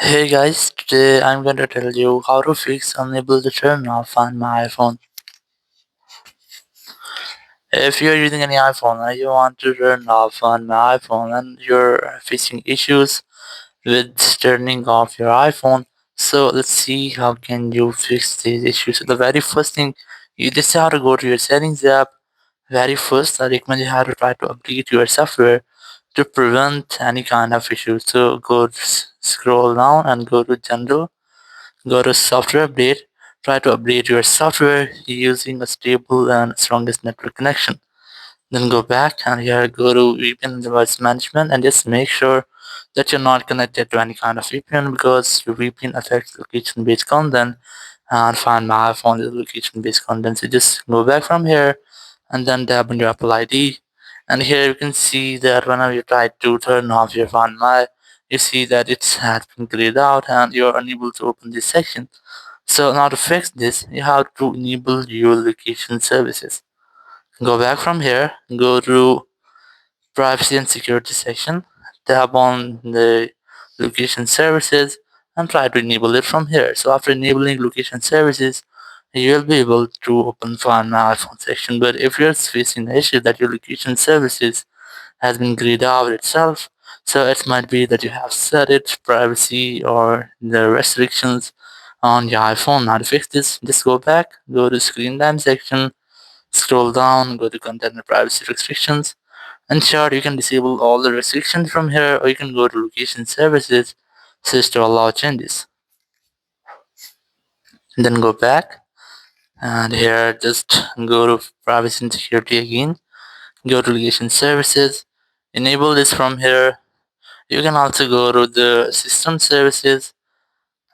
Hey guys, today I'm going to tell you how to fix unable to turn off on my iPhone. If you're using any iPhone and you want to turn off on my iPhone and you're facing issues with turning off your iPhone, so let's see how can you fix these issues. So the very first thing, you just have to go to your settings app. Very first, I recommend you have to try to update your software to prevent any kind of issues. So scroll down and go to general. Go to software update. Try to update your software using a stable and strongest network connection. Then go back and here go to VPN device management and just make sure that you're not connected to any kind of VPN because your VPN affects location based content and Find My iPhone is location based content. So just go back from here and then tap on your Apple ID. And here you can see that whenever you try to turn off your Find My, you see that it has been grayed out and you're unable to open this section. So now to fix this, you have to enable your location services. Go back from here, go to privacy and security section, tap on the location services and try to enable it from here. So after enabling location services, you'll be able to open Find My iPhone section. But if you're facing the issue that your location services has been grayed out itself, so it might be that you have set it privacy or the restrictions on your iPhone. Now to fix this, just go back, go to screen time section, scroll down, go to content and privacy restrictions. And sure, you can disable all the restrictions from here, or you can go to location services, switch to allow changes. And then go back, and here just go to privacy and security again. Go to location services, enable this from here. You can also go to the system services,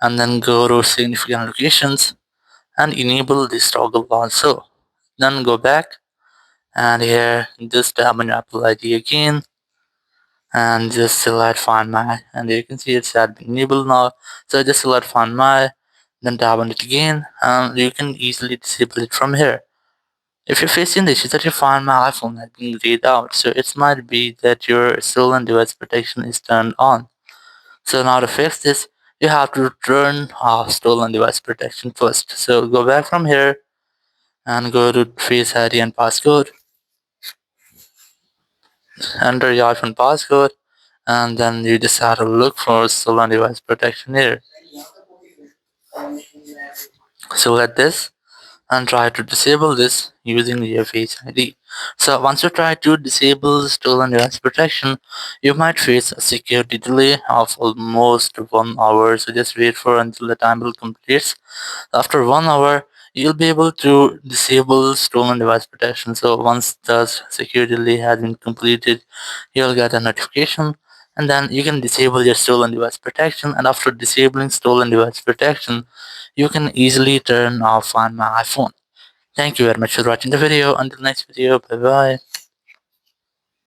and then go to significant locations, and enable this toggle also. Then go back, and here just tap on your Apple ID again and just select Find My, and you can see it's had been enabled now. So just select Find My, then tap on it again, and you can easily disable it from here. If you're facing the issue that your Find My iPhone has been grayed out, so it might be that your stolen device protection is turned on. So now to fix this, you have to turn off stolen device protection first. So go back from here and go to Face ID and passcode, enter your iPhone passcode, and then you just have to look for stolen device protection here. Select this and try to disable this using your Face ID. So once you try to disable stolen device protection, you might face a security delay of almost 1 hour. So just wait for until the timer completes. After 1 hour, you'll be able to disable stolen device protection. So once the security delay has been completed, you'll get a notification and then you can disable your stolen device protection. And after disabling stolen device protection, you can easily turn off Find My iPhone. Thank you very much for watching the video. Until next video, bye bye.